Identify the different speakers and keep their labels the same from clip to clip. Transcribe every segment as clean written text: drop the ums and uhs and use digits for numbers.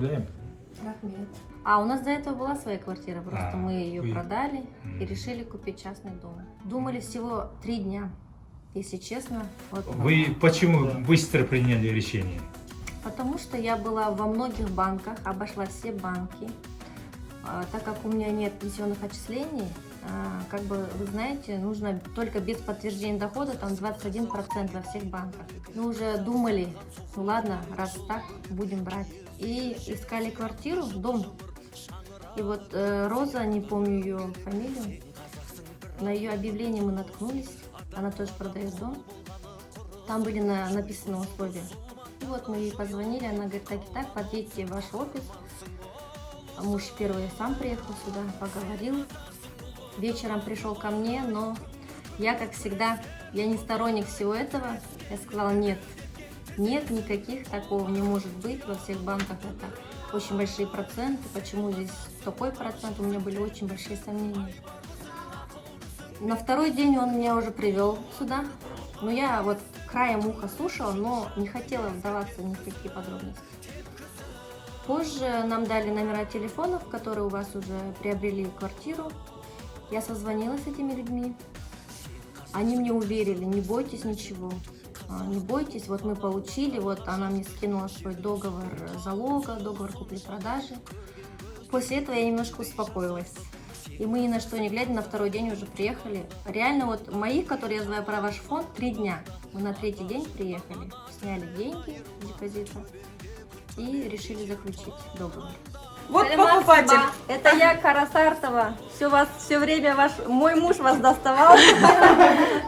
Speaker 1: Поздравляем.
Speaker 2: Рахмет. А у нас до этого была своя квартира, просто мы ее продали и решили купить частный дом. Думали всего 3 дня, если честно. Вот.
Speaker 1: Вы почему быстро приняли решение?
Speaker 2: Потому что я была во многих банках, обошла все банки. Так как у меня нет пенсионных отчислений, как бы вы знаете, нужно только без подтверждения дохода, там 21% во всех банках. Мы уже думали, ну ладно, раз так, будем брать. И искали квартиру, дом. И вот Роза, не помню ее фамилию, на ее объявление мы наткнулись, она тоже продает дом. Там были написаны условия. И вот мы ей позвонили, она говорит, так и так, подъедьте в ваш офис. Муж первый сам приехал сюда, поговорил. Вечером пришел ко мне, но я, как всегда, я не сторонник всего этого. Я сказала, нет, никаких такого не может быть. Во всех банках это очень большие проценты. Почему здесь такой процент? У меня были очень большие сомнения. На второй день он меня уже привел сюда. Но я вот краем уха слушала, но не хотела вдаваться в никакие подробности. Позже нам дали номера телефонов, которые у вас уже приобрели квартиру. Я созвонилась с этими людьми. Они мне уверили, не бойтесь ничего, не бойтесь. Вот мы получили, вот она мне скинула свой договор залога, договор купли-продажи. После этого я немножко успокоилась. И мы ни на что не глядя, на второй день уже приехали. Реально вот моих, которые я знаю про ваш фонд, 3 дня. Мы на 3-й день приехали, сняли деньги с депозита и решили заключить договор.
Speaker 3: Вот покупатель.
Speaker 2: Это я, Карасартова. Все время мой муж вас доставал.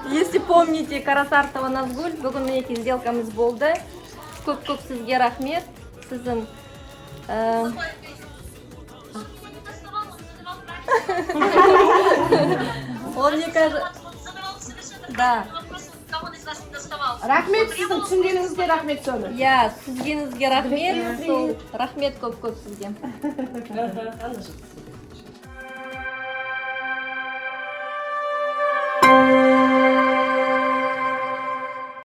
Speaker 2: Если помните, Карасартова Назгуль, бүгін мінекей сделкамыз болды. Көп сізге рахмет. Сіздің он мне кажется, да.
Speaker 3: Рахмет сіздің түсінгеніңізге рахмет сөйле.
Speaker 2: Я сізгенізге рахмет. Рахмет көп сізге.